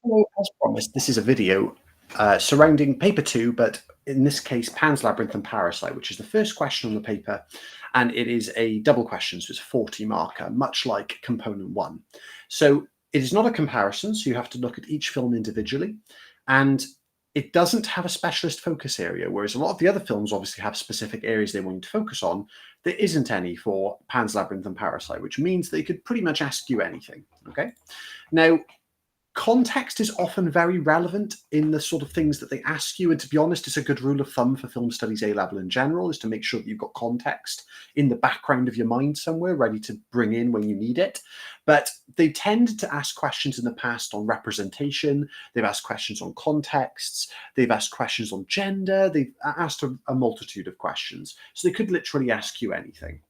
Hello, as promised, this is a video surrounding paper two, but in this case, Pan's Labyrinth and Parasite, which is the first question on the paper, and it is a double question, so it's a 40 marker, much like component one. So it is not a comparison, so you have to look at each film individually, and it doesn't have a specialist focus area, whereas a lot of the other films obviously have specific areas they want you to focus on. There isn't any for Pan's Labyrinth and Parasite, which means they could pretty much ask you anything, okay? Now, context is often very relevant in the sort of things that they ask you. And to be honest, it's a good rule of thumb for film studies A level in general, is to make sure that you've got context in the background of your mind somewhere ready to bring in when you need it. But they tend to ask questions in the past on representation. They've asked questions on contexts. They've asked questions on gender. They've asked a multitude of questions. So they could literally ask you anything.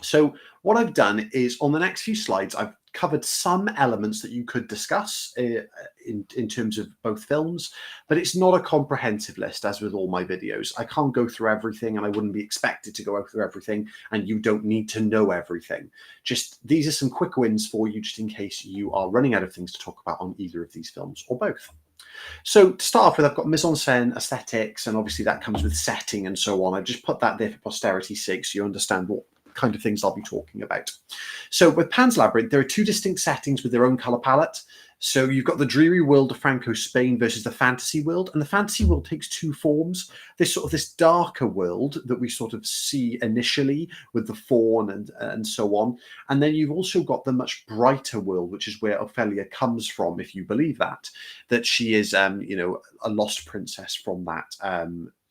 So what I've done is on the next few slides, I've covered some elements that you could discuss in terms of both films, but it's not a comprehensive list, as with all my videos. I can't go through everything, and I wouldn't be expected to go through everything, and you don't need to know everything. Just these are some quick wins for you, just in case you are running out of things to talk about on either of these films or both. So to start off with, I've got mise-en-scène, aesthetics, and obviously that comes with setting and so on. I've just put that there for posterity's sake, so you understand what kind of things I'll be talking about. So with Pan's Labyrinth, there are two distinct settings with their own color palette. So you've got the dreary world of Franco Spain versus the fantasy world, and the fantasy world takes two forms. There's sort of this darker world that we sort of see initially with the faun and so on, and then you've also got the much brighter world, which is where Ophelia comes from, if you believe that she is, a lost princess from that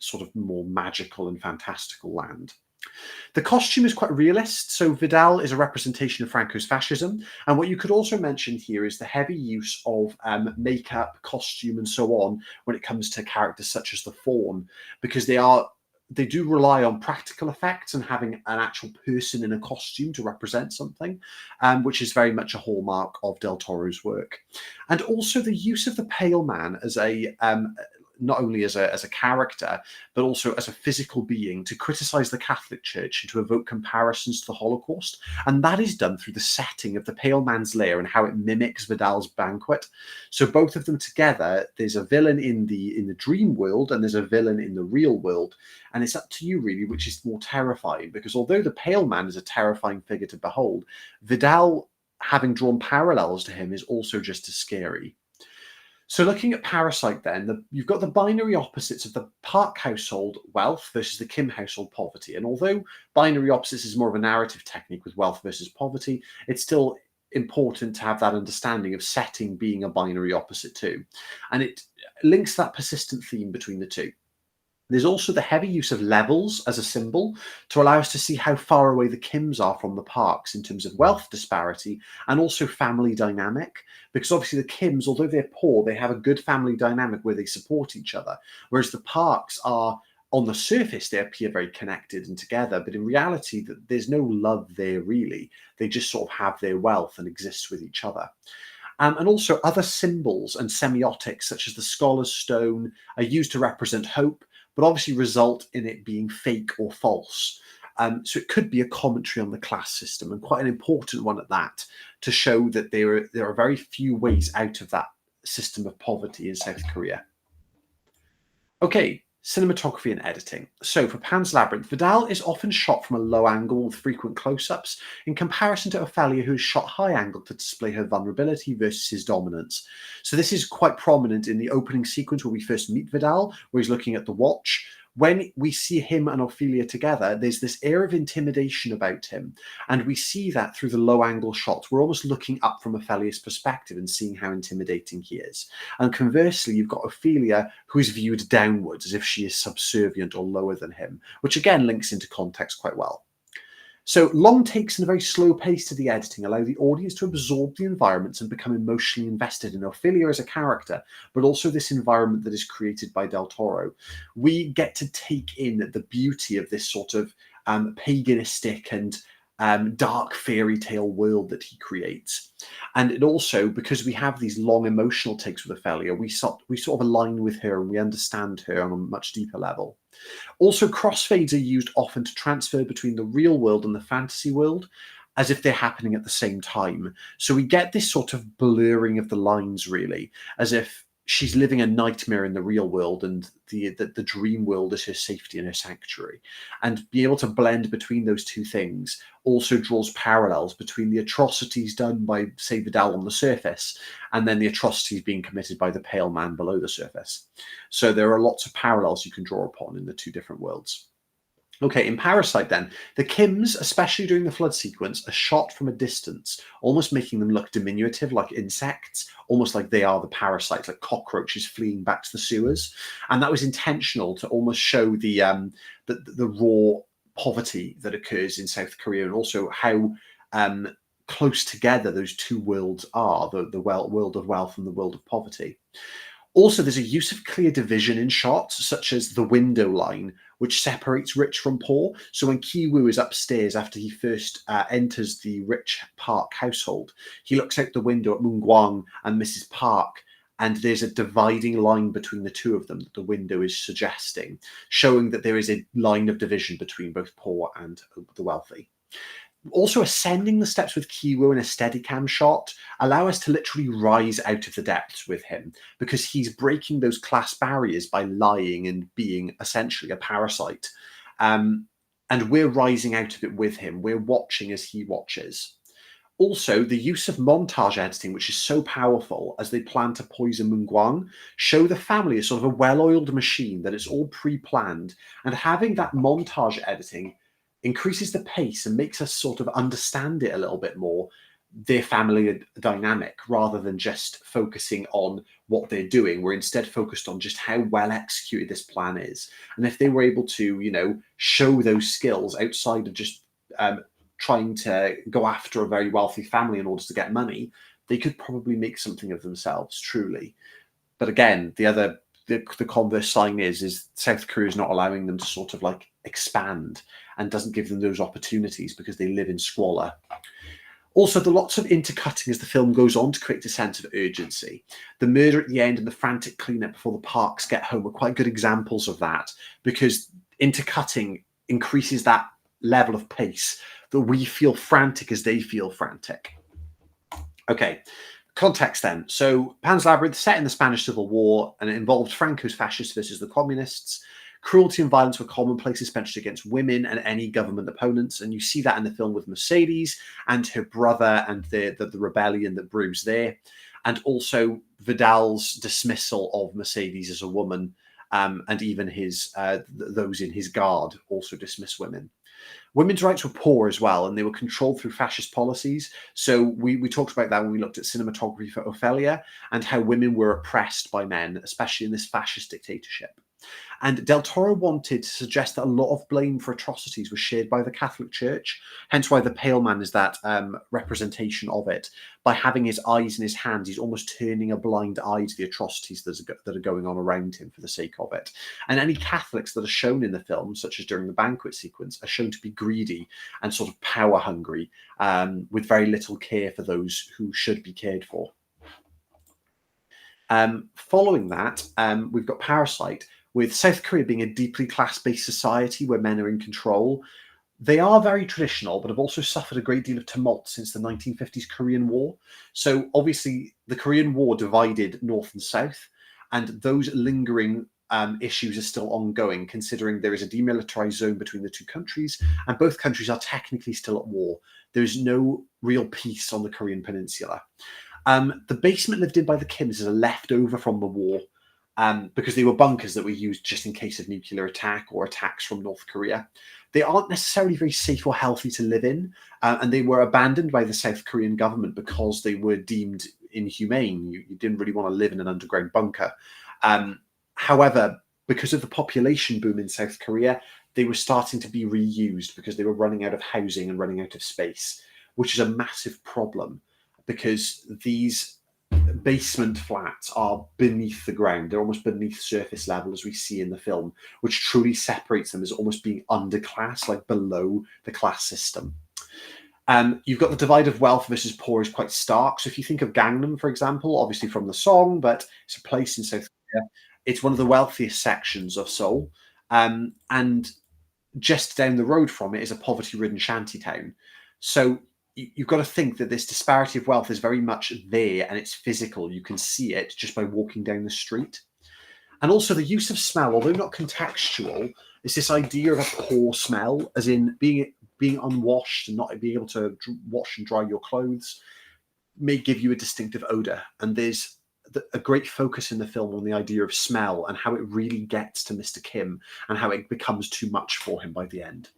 sort of more magical and fantastical land. The costume is quite realist, so Vidal is a representation of Franco's fascism, and what you could also mention here is the heavy use of makeup, costume, and so on when it comes to characters such as the faun, because they do rely on practical effects and having an actual person in a costume to represent something, which is very much a hallmark of Del Toro's work. And also the use of the pale man as a not only as a character, but also as a physical being, to criticize the Catholic Church and to evoke comparisons to the Holocaust. And that is done through the setting of the Pale Man's Lair and how it mimics Vidal's banquet. So both of them together, there's a villain in the dream world and there's a villain in the real world. And it's up to you really which is more terrifying, because although the Pale Man is a terrifying figure to behold, Vidal, having drawn parallels to him, is also just as scary. So looking at Parasite then, you've got the binary opposites of the Park household wealth versus the Kim household poverty. And although binary opposites is more of a narrative technique with wealth versus poverty, it's still important to have that understanding of setting being a binary opposite too. And it links that persistent theme between the two. There's also the heavy use of levels as a symbol to allow us to see how far away the Kims are from the Parks in terms of wealth disparity and also family dynamic. Because obviously the Kims, although they're poor, they have a good family dynamic where they support each other. Whereas the Parks are, on the surface, they appear very connected and together, but in reality, there's no love there really. They just sort of have their wealth and exist with each other. And also other symbols and semiotics, such as the Scholar's Stone, are used to represent hope, but obviously result in it being fake or false. So it could be a commentary on the class system, and quite an important one at that, to show that there are very few ways out of that system of poverty in South Korea. Okay, cinematography and editing. So for Pan's Labyrinth, Vidal is often shot from a low angle with frequent close-ups, in comparison to Ophelia, who is shot high angle to display her vulnerability versus his dominance. So this is quite prominent in the opening sequence where we first meet Vidal, where he's looking at the watch. When we see him and Ophelia together, there's this air of intimidation about him. And we see that through the low angle shots. We're almost looking up from Ophelia's perspective and seeing how intimidating he is. And conversely, you've got Ophelia, who is viewed downwards as if she is subservient or lower than him, which again links into context quite well. So long takes and a very slow pace to the editing allow the audience to absorb the environments and become emotionally invested in Ophelia as a character, but also this environment that is created by Del Toro. We get to take in the beauty of this sort of paganistic and dark fairy tale world that he creates. And it also, because we have these long emotional takes with Ophelia, we sort of align with her and we understand her on a much deeper level. Also, crossfades are used often to transfer between the real world and the fantasy world. as if they're happening at the same time. So we get this sort of blurring of the lines, really, as if she's living a nightmare in the real world and the dream world is her safety and her sanctuary. And be able to blend between those two things also draws parallels between the atrocities done by, say, Vidal on the surface and then the atrocities being committed by the pale man below the surface. So there are lots of parallels you can draw upon in the two different worlds. Okay, in Parasite then, the Kims, especially during the flood sequence, are shot from a distance, almost making them look diminutive like insects, almost like they are the parasites, like cockroaches fleeing back to the sewers. And that was intentional to almost show the raw poverty that occurs in South Korea and also how um, close together those two worlds are, the world of wealth and the world of poverty. Also, there's a use of clear division in shots, such as the window line, which separates rich from poor. So when Ki-woo is upstairs after he first enters the rich Park household, he looks out the window at Moon-gwang and Mrs. Park, and there's a dividing line between the two of them that the window is suggesting, showing that there is a line of division between both poor and the wealthy. Also, ascending the steps with Kiwo in a Steadicam shot allow us to literally rise out of the depths with him because he's breaking those class barriers by lying and being essentially a parasite. And we're rising out of it with him. We're watching as he watches. Also, the use of montage editing, which is so powerful as they plan to poison Moon-gwang, show the family as sort of a well-oiled machine, that it's all pre-planned. And having that montage editing increases the pace and makes us sort of understand it a little bit more, their family dynamic, rather than just focusing on what they're doing. We're instead focused on just how well executed this plan is. And if they were able to, show those skills outside of just trying to go after a very wealthy family in order to get money, they could probably make something of themselves, truly. But again, the converse sign is South Korea is not allowing them to sort of like expand and doesn't give them those opportunities because they live in squalor. Also, the lots of intercutting as the film goes on to create a sense of urgency. The murder at the end and the frantic cleanup before the Parks get home are quite good examples of that, because intercutting increases that level of pace that we feel frantic as they feel frantic. Okay, context then. So Pan's Labyrinth, set in the Spanish Civil War, and it involved Franco's fascists versus the communists. Cruelty and violence were commonplace, especially against women and any government opponents. And you see that in the film with Mercedes and her brother and the rebellion that brews there. And also Vidal's dismissal of Mercedes as a woman, and even those in his guard also dismiss women. Women's rights were poor as well, and they were controlled through fascist policies. So we talked about that when we looked at cinematography for Ophelia and how women were oppressed by men, especially in this fascist dictatorship. And Del Toro wanted to suggest that a lot of blame for atrocities was shared by the Catholic Church, hence why the pale man is that representation of it. By having his eyes in his hands, he's almost turning a blind eye to the atrocities that are going on around him for the sake of it. And any Catholics that are shown in the film, such as during the banquet sequence, are shown to be greedy and sort of power hungry, with very little care for those who should be cared for. Following that, we've got Parasite, with South Korea being a deeply class-based society where men are in control. They are very traditional, but have also suffered a great deal of tumult since the 1950s Korean War. So obviously, the Korean War divided North and South, and those lingering issues are still ongoing, considering there is a demilitarized zone between the two countries, and both countries are technically still at war. There is no real peace on the Korean peninsula. The basement lived in by the Kims is a leftover from the war, because they were bunkers that were used just in case of nuclear attack or attacks from North Korea. They aren't necessarily very safe or healthy to live in, and they were abandoned by the South Korean government because they were deemed inhumane. You didn't really want to live in an underground bunker. However, because of the population boom in South Korea, they were starting to be reused because they were running out of housing and running out of space, which is a massive problem because these basement flats are beneath the ground. They're almost beneath surface level, as we see in the film, which truly separates them as almost being underclass, like below the class system. You've got the divide of wealth versus poor is quite stark. So if you think of Gangnam, for example, obviously from the song, but it's a place in South Korea. It's one of the wealthiest sections of Seoul. And just down the road from it is a poverty-ridden shantytown. So you've got to think that this disparity of wealth is very much there, and it's physical. You can see it just by walking down the street. And also the use of smell, although not contextual, is this idea of a poor smell, as in being unwashed and not being able to wash and dry your clothes may give you a distinctive odor. And there's a great focus in the film on the idea of smell and how it really gets to Mr. Kim and how it becomes too much for him by the end.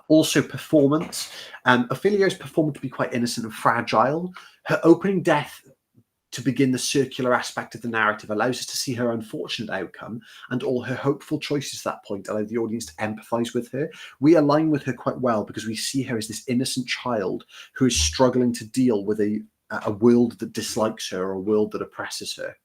Also, performance. Ophelia is performed to be quite innocent and fragile. Her opening death to begin the circular aspect of the narrative allows us to see her unfortunate outcome, and all her hopeful choices at that point allow the audience to empathize with her. We align with her quite well because we see her as this innocent child who is struggling to deal with a world that dislikes her, or a world that oppresses her.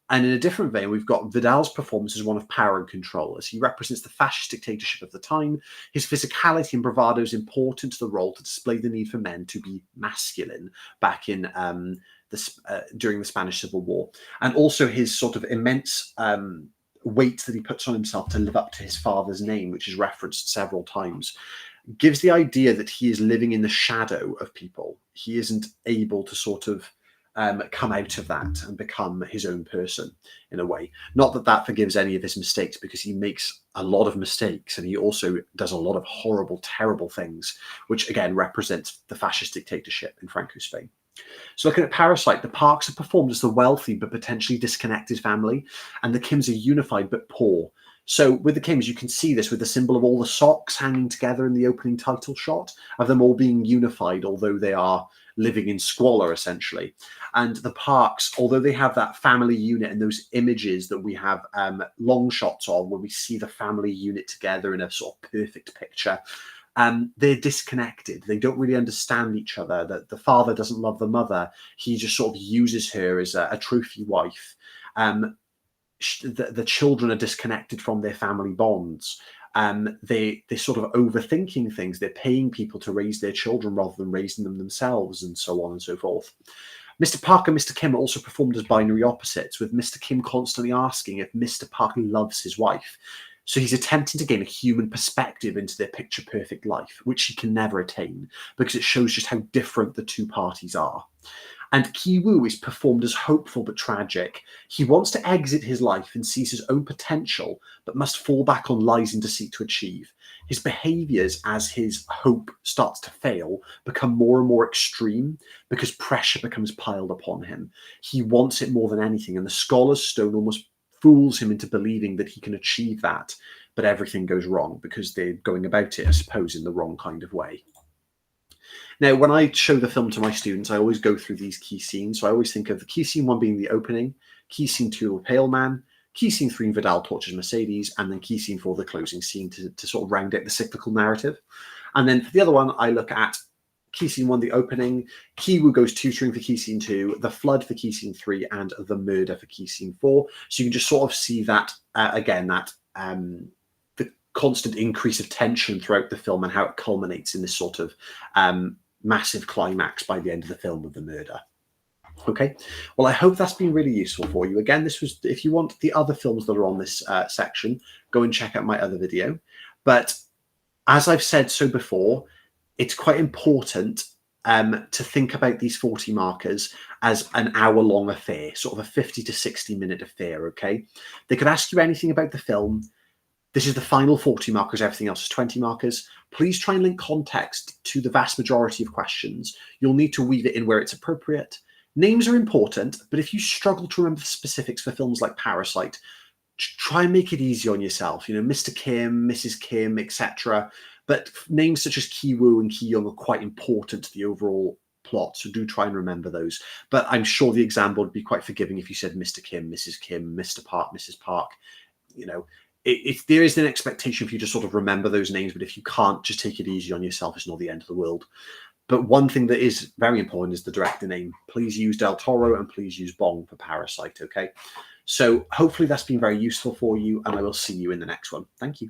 And in a different vein, we've got Vidal's performance as one of power and control, as he represents the fascist dictatorship of the time. His physicality and bravado is important to the role to display the need for men to be masculine back in during the Spanish Civil War. And also his sort of immense weight that he puts on himself to live up to his father's name, which is referenced several times, gives the idea that he is living in the shadow of people. He isn't able to sort of come out of that and become his own person in a way. Not that that forgives any of his mistakes, because he makes a lot of mistakes, and he also does a lot of horrible, terrible things, which again represents the fascist dictatorship in Franco's Spain. So looking at Parasite, the Parks are performed as the wealthy but potentially disconnected family, and the Kims are unified but poor. So with the Kims, you can see this with the symbol of all the socks hanging together in the opening title shot, of them all being unified, although they are living in squalor, essentially. And the Parks, although they have that family unit and those images that we have long shots of, where we see the family unit together in a sort of perfect picture, they're disconnected. They don't really understand each other. The father doesn't love the mother. He just sort of uses her as a trophy wife. The children are disconnected from their family bonds. They're sort of overthinking things. They're paying people to raise their children rather than raising them themselves, and so on and so forth. Mr. Park and Mr. Kim are also performed as binary opposites, with Mr. Kim constantly asking if Mr. Park loves his wife. So he's attempting to gain a human perspective into their picture-perfect life, which he can never attain, because it shows just how different the two parties are. And Ki Woo is performed as hopeful but tragic. He wants to exit his life and sees his own potential, but must fall back on lies and deceit to achieve. His behaviours, as his hope starts to fail, become more and more extreme because pressure becomes piled upon him. He wants it more than anything, and the Scholar's Stone almost fools him into believing that he can achieve that, but everything goes wrong because they're going about it, I suppose, in the wrong kind of way. Now, when I show the film to my students, I always go through these key scenes. So I always think of the key scene 1 being the opening, key scene 2, the Pale Man, key scene 3, Vidal tortures Mercedes, and then key scene 4, the closing scene, to sort of round out the cyclical narrative. And then for the other one, I look at key scene 1, the opening, Ki Woo goes tutoring for key scene 2, the flood for key scene 3, and the murder for key scene 4. So you can just sort of see that, again, that the constant increase of tension throughout the film and how it culminates in this sort of massive climax by the end of the film with the murder. Okay, well, I hope that's been really useful for you. Again, this was, if you want the other films that are on this section, go and check out my other video. But as I've said so before, it's quite important to think about these 40 markers as an hour-long affair, sort of a 50 to 60-minute affair, okay? They could ask you anything about the film. This is the final 40 markers, everything else is 20 markers. Please try and link context to the vast majority of questions. You'll need to weave it in where it's appropriate. Names are important, but if you struggle to remember the specifics for films like Parasite, try and make it easy on yourself. You know, Mr. Kim, Mrs. Kim, etc. But names such as Ki Woo and Ki Young are quite important to the overall plot, so do try and remember those. But I'm sure the exam would be quite forgiving if you said Mr. Kim, Mrs. Kim, Mr. Park, Mrs. Park. You know, if there is an expectation for you to sort of remember those names, but if you can't, just take it easy on yourself. It's not the end of the world. But one thing that is very important is the director name. Please use Del Toro and please use Bong for Parasite, okay? So hopefully that's been very useful for you, and I will see you in the next one. Thank you.